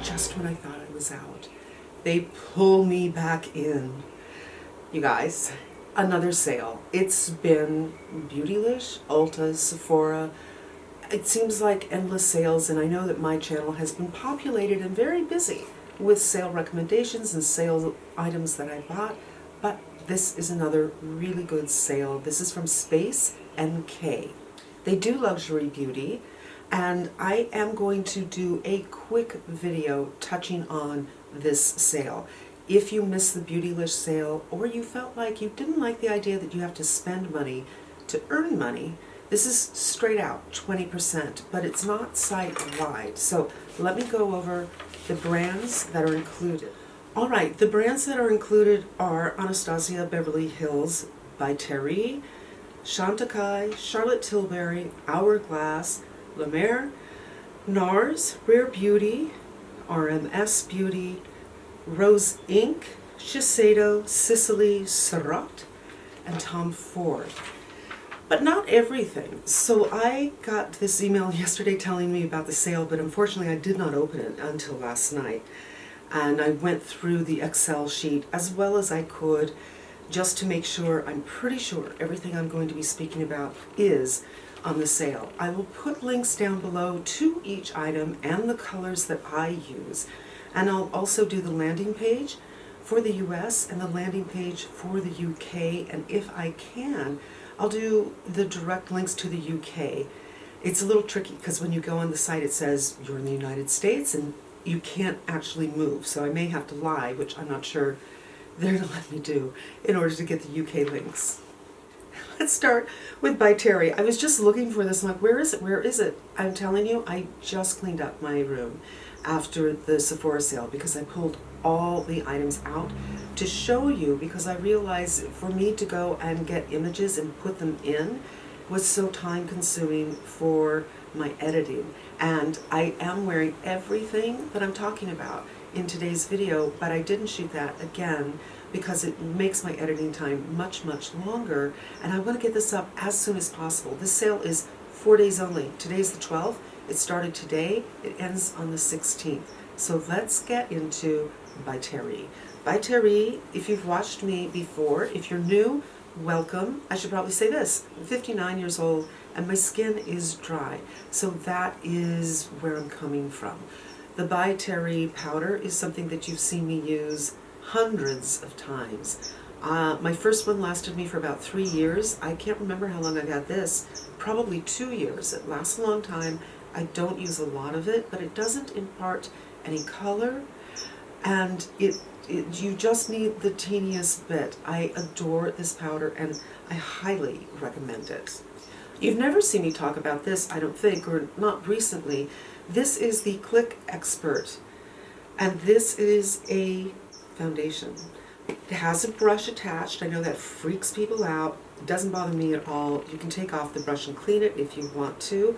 just when I thought I was out, they pull me back in. You guys, another sale. It's been Beautylish, Ulta, Sephora. It seems like endless sales, and I know that my channel has been populated and very busy with sale recommendations and sale items that I bought, but this is another really good sale. This is from Space NK. They do luxury beauty, and I am going to do a quick video touching on this sale. If you missed the Beautylish sale, or you felt like you didn't like the idea that you have to spend money to earn money, this is straight out 20%, but it's not site-wide. So let me go over the brands that are included. All right, the brands that are included are Anastasia Beverly Hills by Terry, Chantecaille, Charlotte Tilbury, Hourglass, La Mer, NARS, Rare Beauty, RMS Beauty, Rose Inc., Shiseido, Sisley, Surat, and Tom Ford. But not everything. So I got this email yesterday telling me about the sale, but unfortunately I did not open it until last night. And I went through the Excel sheet as well as I could just to make sure, I'm pretty sure everything I'm going to be speaking about is on the sale. I will put links down below to each item and the colors that I use. And I'll also do the landing page for the US and the landing page for the UK, and if I can, I'll do the direct links to the UK. It's a little tricky because when you go on the site it says you're in the United States and you can't actually move, so I may have to lie, which I'm not sure they're going to let me do, in order to get the UK links. Let's start with By Terry. I was just looking for this. I'm like, where is it? Where is it? I'm telling you, I just cleaned up my room after the Sephora sale because I pulled all the items out to show you, because I realized for me to go and get images and put them in was so time consuming for my editing. And I am wearing everything that I'm talking about in today's video, but I didn't shoot that again because it makes my editing time much, much longer, and I want to get this up as soon as possible. This sale is 4 days only. Today's the 12th. It started today. It ends on the 16th. So let's get into By Terry. By Terry, if you've watched me before, if you're new, welcome. I should probably say this. I'm 59 years old and my skin is dry. So that is where I'm coming from. The By Terry powder is something that you've seen me use hundreds of times. My first one lasted me for about 3 years. I can't remember how long I've had this. Probably 2 years. It lasts a long time. I don't use a lot of it, but it doesn't impart any color, and you just need the teeniest bit. I adore this powder and I highly recommend it. You've never seen me talk about this, I don't think, or not recently. This is the Click Expert, and this is a foundation. It has a brush attached. I know that freaks people out. It doesn't bother me at all. You can take off the brush and clean it if you want to.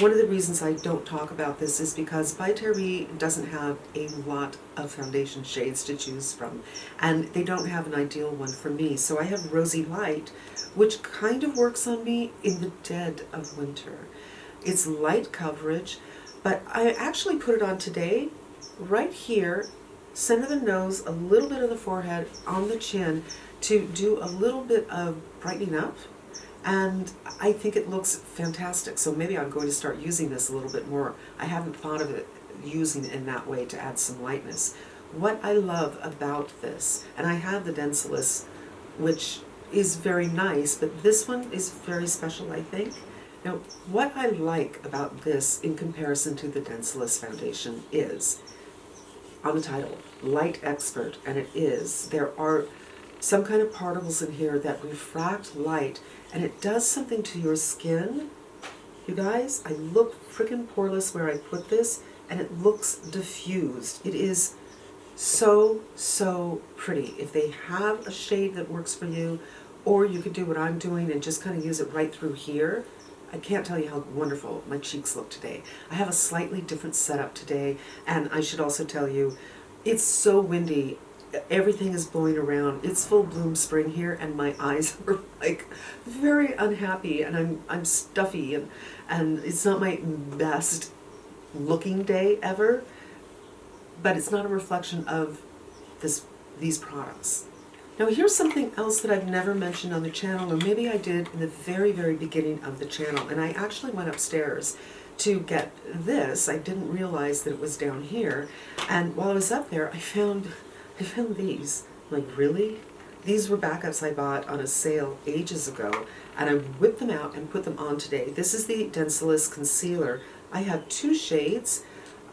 One of the reasons I don't talk about this is because By Terry doesn't have a lot of foundation shades to choose from, and they don't have an ideal one for me. So I have Rosy Light, which kind of works on me in the dead of winter. It's light coverage, but I actually put it on today, right here, center of the nose, a little bit of the forehead, on the chin, to do a little bit of brightening up. And I think it looks fantastic. So maybe I'm going to start using this a little bit more. I haven't thought of it using it in that way to add some lightness. What I love about this, and I have the Densalist, which is very nice, but this one is very special, I think. Now, what I like about this in comparison to the Densalist foundation is, on the title, Light Expert, and it is. There are some kind of particles in here that refract light, and it does something to your skin. You guys, I look freaking poreless where I put this, and it looks diffused. It is so, so pretty. If they have a shade that works for you, or you could do what I'm doing and just kind of use it right through here. I can't tell you how wonderful my cheeks look today. I have a slightly different setup today, and I should also tell you, it's so windy. Everything is blowing around. It's full bloom spring here, and my eyes are like very unhappy, and I'm stuffy, and it's not my best looking day ever. but it's not a reflection of these products. Now here's something else that I've never mentioned on the channel, or maybe I did in the very, very beginning of the channel, and I actually went upstairs to get this. I didn't realize that it was down here, and while I was up there, I found these. Like, really? These were backups I bought on a sale ages ago, and I whipped them out and put them on today. This is the Densilis Concealer. I have 2 shades.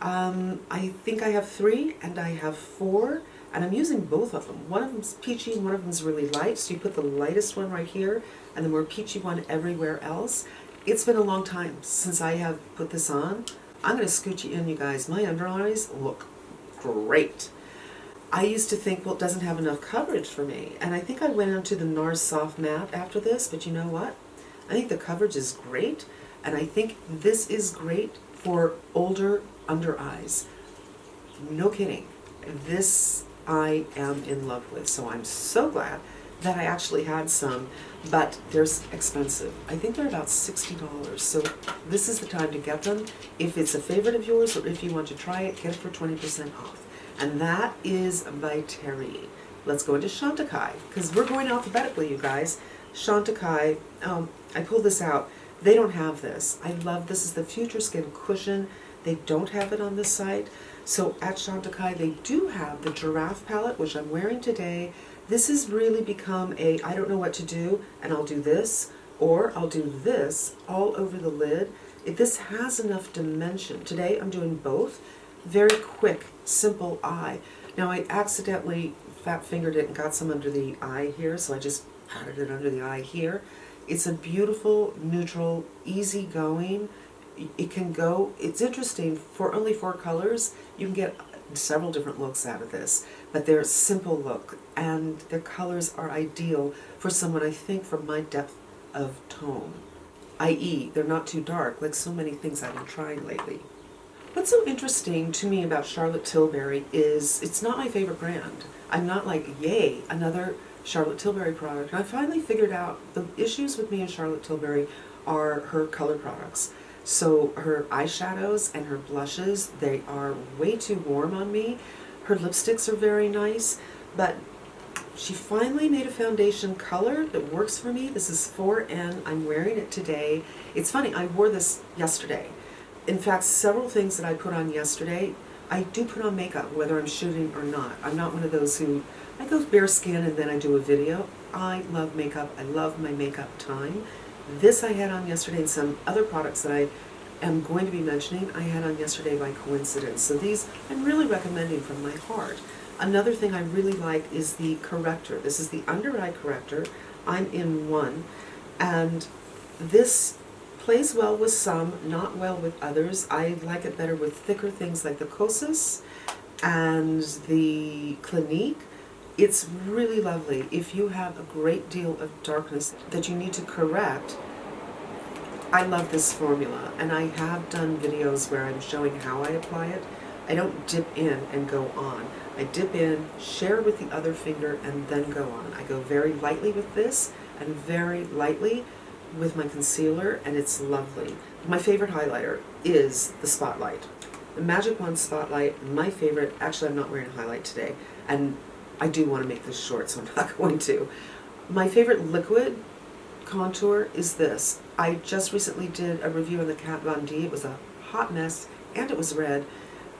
I think I have 3, and I have 4. And I'm using both of them. One of them's peachy and one of them's really light, so you put the lightest one right here and the more peachy one everywhere else. It's been a long time since I have put this on. I'm gonna scooch you in, you guys. My under eyes look great. I used to think, well, it doesn't have enough coverage for me. And I think I went on to the NARS Soft Matte after this, but you know what? I think the coverage is great, and I think this is great for older under eyes. No kidding. This I am in love with, so I'm so glad that I actually had some, but they're expensive. I think they're about $60, so this is the time to get them. If it's a favorite of yours, or if you want to try it, get it for 20% off. And that is by Terry. Let's go into Chantecaille, because we're going alphabetically, you guys. Chantecaille, I pulled this out. They don't have this. I love this. Is the Future Skin Cushion. They don't have it on this site. So at Chantecaille, they do have the Giraffe palette, which I'm wearing today. This has really become a, I don't know what to do, and I'll do this, or I'll do this all over the lid. This has enough dimension. Today I'm doing both. Very quick, simple eye. Now I accidentally fat fingered it and got some under the eye here, so I just patted it under the eye here. It's a beautiful, neutral, easy going. It can go, it's interesting, for only 4 colors, you can get several different looks out of this, but they're a simple look, and their colors are ideal for someone, I think, from my depth of tone, i.e. they're not too dark, like so many things I've been trying lately. What's so interesting to me about Charlotte Tilbury is it's not my favorite brand. I'm not like, yay, another Charlotte Tilbury product. And I finally figured out the issues with me and Charlotte Tilbury are her color products. So her eyeshadows and her blushes, they are way too warm on me. Her lipsticks are very nice, but she finally made a foundation color that works for me. This is 4N. I'm wearing it today. It's funny, I wore this yesterday. In fact, several things that I put on yesterday, I do put on makeup, whether I'm shooting or not. I'm not one of those who, I go bare skin and then I do a video. I love makeup. I love my makeup time. This I had on yesterday, and some other products that I am going to be mentioning I had on yesterday by coincidence. So these I'm really recommending from my heart. Another thing I really like is the corrector. This is the under eye corrector. I'm in 1, and this plays well with some, not well with others. I like it better with thicker things like the Kosas and the Clinique. It's really lovely. If you have a great deal of darkness that you need to correct, I love this formula, and I have done videos where I'm showing how I apply it. I don't dip in and go on. I dip in, share with the other finger, and then go on. I go very lightly with this and very lightly with my concealer, and it's lovely. My favorite highlighter is the Spotlight. The Magic Wand Spotlight, my favorite. Actually, I'm not wearing a highlight today, and I do want to make this short, so I'm not going to. My favorite liquid contour is this. I just recently did a review on the Kat Von D. It was a hot mess, and it was red.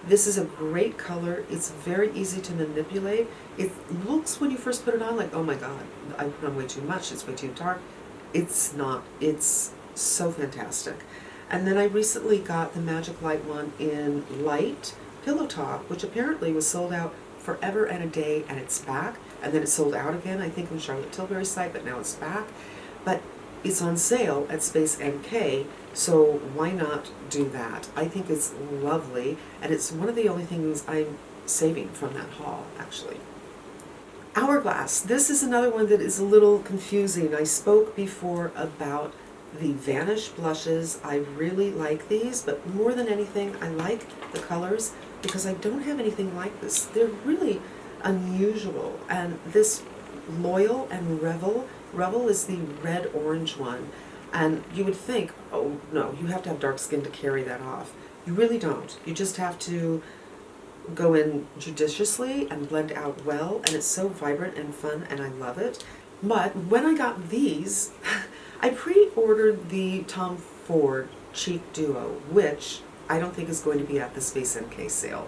This is a great color. It's very easy to manipulate. It looks, when you first put it on, like, oh my god, I put on way too much, it's way too dark. It's not. It's so fantastic. And then I recently got the Magic Light one in Light Pillow Top, which apparently was sold out forever and a day, and it's back. And then it sold out again, I think, on Charlotte Tilbury's site, but now it's back. But it's on sale at Space NK, so why not do that? I think it's lovely, and it's one of the only things I'm saving from that haul, actually. Hourglass. This is another one that is a little confusing. I spoke before about the Vanish blushes. I really like these, but more than anything, I like the colors because I don't have anything like this. They're really unusual, and this Loyal and Revel is the red-orange one, and you would think, oh no, you have to have dark skin to carry that off. You really don't. You just have to go in judiciously and blend out well, and it's so vibrant and fun, and I love it. But when I got these, I pre-ordered the Tom Ford Cheek Duo, which I don't think is going to be at the Space NK sale.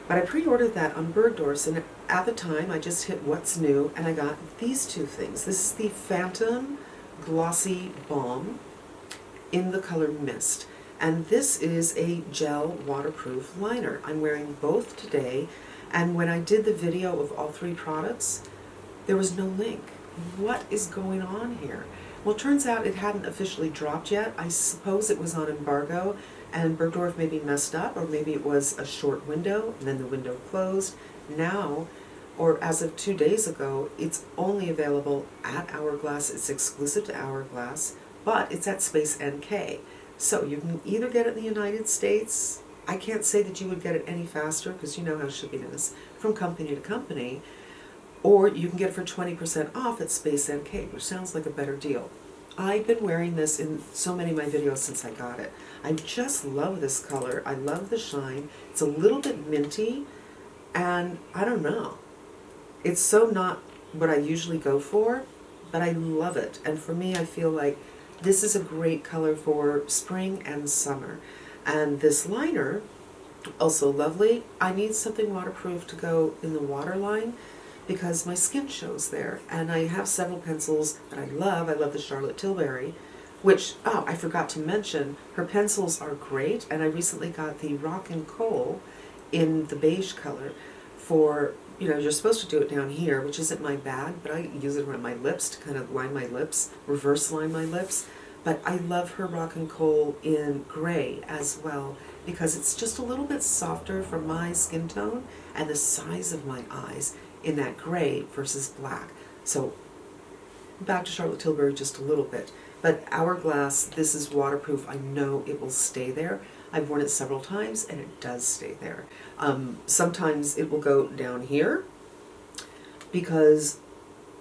But I pre-ordered that on Bergdorf's, and at the time I just hit what's new, and I got these two things. This is the Phantom Glossy Balm in the color Mist. And this is a gel waterproof liner. I'm wearing both today, and when I did the video of all three products, there was no link. What is going on here? Well, it turns out it hadn't officially dropped yet. I suppose it was on embargo, and Bergdorf maybe messed up, or maybe it was a short window, and then the window closed. Now, or as of 2 days ago, it's only available at Hourglass. It's exclusive to Hourglass, but it's at Space NK. So you can either get it in the United States. I can't say that you would get it any faster, because you know how shipping is from company to company, or you can get it for 20% off at Space NK, which sounds like a better deal. I've been wearing this in so many of my videos since I got it. I just love this color. I love the shine. It's a little bit minty, and I don't know. It's so not what I usually go for, but I love it. And for me, I feel like this is a great color for spring and summer. And this liner, also lovely. I need something waterproof to go in the waterline because my skin shows there. And I have several pencils that I love. I love the Charlotte Tilbury, which, oh, I forgot to mention, her pencils are great. And I recently got the Rock and Coal in the beige color for, you know, you're supposed to do it down here, which isn't my bag, but I use it around my lips to kind of line my lips, reverse line my lips. But I love her Rock and Coal in gray as well, because it's just a little bit softer for my skin tone and the size of my eyes in that gray versus black. So back to Charlotte Tilbury just a little bit. But Hourglass, this is waterproof. I know it will stay there. I've worn it several times, and it does stay there. Sometimes it will go down here because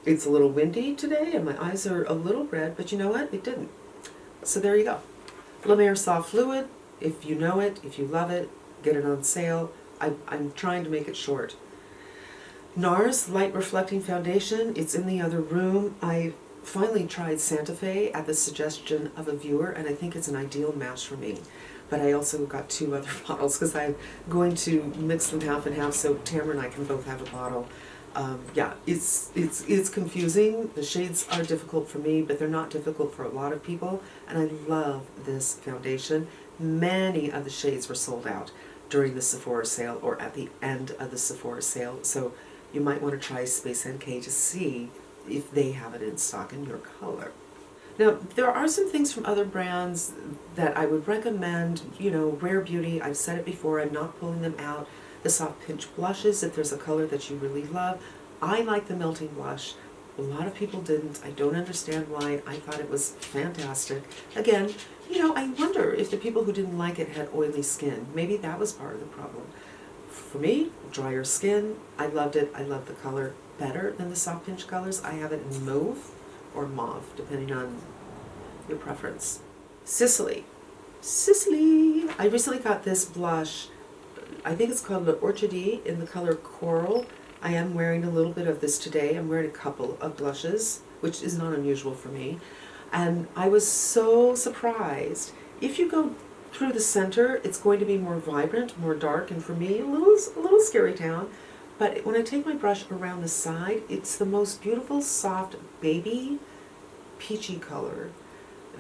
it's a little windy today and my eyes are a little red, but you know what? It didn't. So there you go. La Mer Soft Fluid, if you know it, if you love it, get it on sale. I'm trying to make it short. NARS Light Reflecting Foundation, it's in the other room. I finally tried Santa Fe at the suggestion of a viewer, and I think it's an ideal match for me. But I also got 2 other bottles because I'm going to mix them half and half so Tamara and I can both have a bottle. Yeah, it's confusing. The shades are difficult for me, but they're not difficult for a lot of people. And I love this foundation. Many of the shades were sold out during the Sephora sale or at the end of the Sephora sale. So you might want to try Space NK to see if they have it in stock in your color. Now, there are some things from other brands that I would recommend. You know, Rare Beauty, I've said it before, I'm not pulling them out. The Soft Pinch blushes, if there's a color that you really love. I like the Melting Blush. A lot of people didn't. I don't understand why. I thought it was fantastic. Again, you know, I wonder if the people who didn't like it had oily skin. Maybe that was part of the problem. For me, drier skin, I loved it. I love the color better than the Soft Pinch colors. I have it in mauve or mauve, depending on your preference. Sisley. I recently got this blush. I think it's called Le Orchidee in the color Coral. I am wearing a little bit of this today. I'm wearing a couple of blushes, which is not unusual for me. And I was so surprised. If you go through the center, it's going to be more vibrant, more dark, and for me, a little scary town. But when I take my brush around the side, it's the most beautiful, soft, baby, peachy color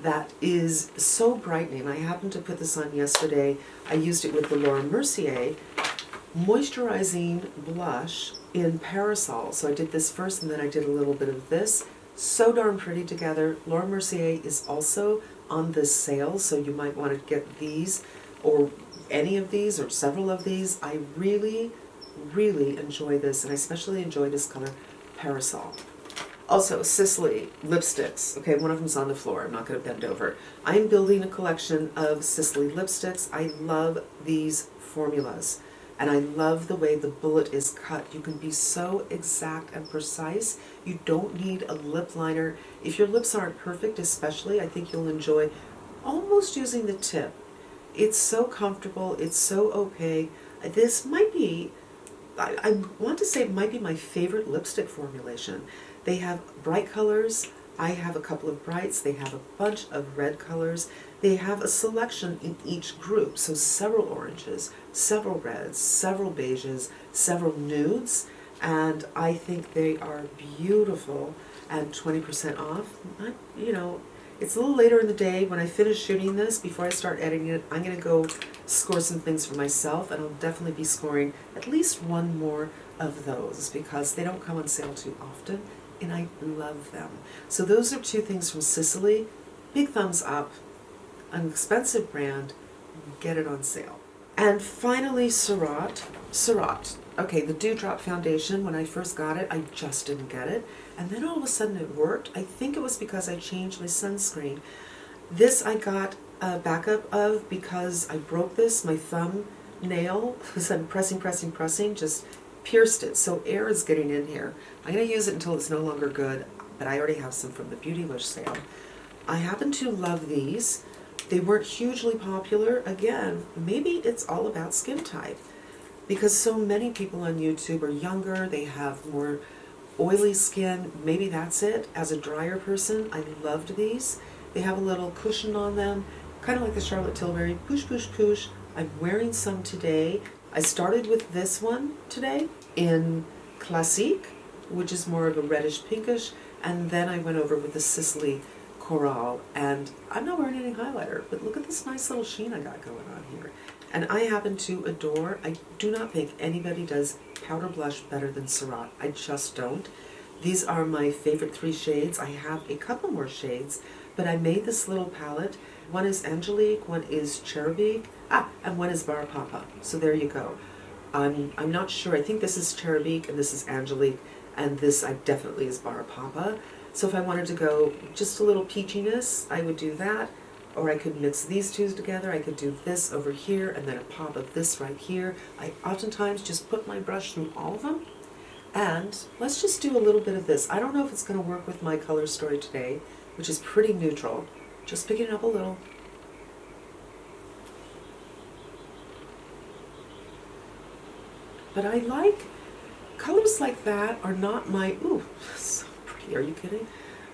that is so brightening. I happened to put this on yesterday. I used it with the Laura Mercier moisturizing blush in Parasol. So I did this first and then I did a little bit of this. So darn pretty together. Laura Mercier is also on this sale, so you might want to get these or any of these or several of these. I really, really enjoy this, and I especially enjoy this color, Parasol. Also, Sisley lipsticks. Okay, one of them's on the floor. I'm not going to bend over. I'm building a collection of Sisley lipsticks. I love these formulas, and I love the way the bullet is cut. You can be so exact and precise. You don't need a lip liner. If your lips aren't perfect, especially, I think you'll enjoy almost using the tip. It's so comfortable. It's so opaque. This might be, I want to say it might be my favorite lipstick formulation. They have bright colors. I have a couple of brights. They have a bunch of red colors. They have a selection in each group, so several oranges, several reds, several beiges, several nudes, and I think they are beautiful and 20% off. You know, it's a little later in the day. When I finish shooting this, before I start editing it, I'm going to go score some things for myself, and I'll definitely be scoring at least one more of those because they don't come on sale too often, and I love them. So those are two things from Sisley. Big thumbs up. An expensive brand, get it on sale. And finally, Surat. Okay, the Dewdrop foundation, when I first got it, I just didn't get it. And then all of a sudden it worked. I think it was because I changed my sunscreen. This I got a backup of because I broke this, my thumb nail, as I'm pressing, just pierced it. So air is getting in here. I'm going to use it until it's no longer good, but I already have some from the Beautylish sale. I happen to love these. They weren't hugely popular. Again, maybe it's all about skin type because so many people on YouTube are younger, they have more oily skin. Maybe that's it. As a drier person, I loved these. They have a little cushion on them, kind of like the Charlotte Tilbury, push, push, push. I'm wearing some today. I started with this one today in Classique, which is more of a reddish pinkish, and then I went over with the Sisley Coral, and I'm not wearing any highlighter, but look at this nice little sheen I got going on here. And I happen to adore, I do not think anybody does powder blush better than Surat. I just don't. These are my favorite 3 shades. I have a couple more shades, but I made this little palette. One is Angelique, one is Cherubique, and one is Bar Papa. So there you go. I'm not sure. I think this is Cherubique and this is Angelique, and this I definitely is Bar Papa. So if I wanted to go just a little peachiness, I would do that. Or I could mix these two together. I could do this over here and then a pop of this right here. I oftentimes just put my brush through all of them. And let's just do a little bit of this. I don't know if it's going to work with my color story today, which is pretty neutral. Just picking it up a little. But I like colors like that are not my, ooh, so pretty, are you kidding?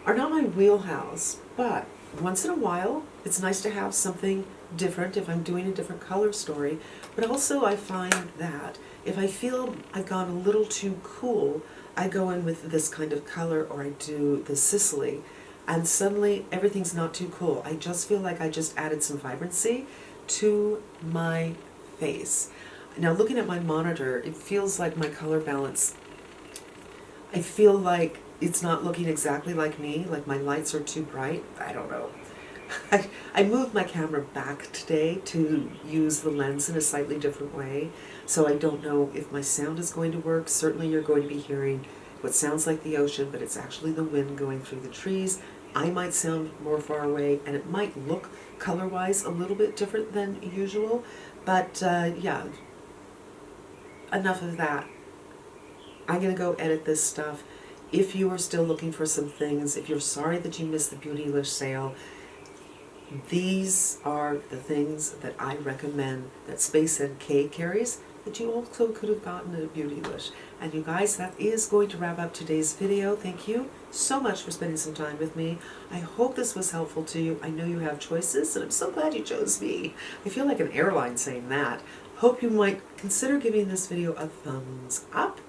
Are not my wheelhouse, but once in a while, it's nice to have something different if I'm doing a different color story. But also I find that if I feel I've gone a little too cool, I go in with this kind of color, or I do the Sisley, and suddenly everything's not too cool. I just feel like I just added some vibrancy to my face. Now looking at my monitor, it feels like my color balance, I feel like it's not looking exactly like me, like my lights are too bright. I don't know. I moved my camera back today to use the lens in a slightly different way, so I don't know if my sound is going to work. Certainly you're going to be hearing what sounds like the ocean, but it's actually the wind going through the trees. I might sound more far away, and it might look color-wise a little bit different than usual, but yeah, enough of that. I'm going to go edit this stuff. If you are still looking for some things, if you're sorry that you missed the Beautylish sale, these are the things that I recommend that Space NK carries that you also could have gotten at Beautylish. And you guys, that is going to wrap up today's video. Thank you so much for spending some time with me. I hope this was helpful to you. I know you have choices, and I'm so glad you chose me. I feel like an airline saying that. Hope you might consider giving this video a thumbs up.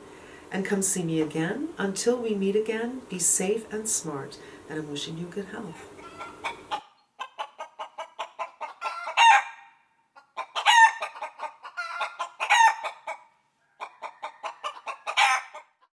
And come see me again. Until we meet again, be safe and smart, and I'm wishing you good health.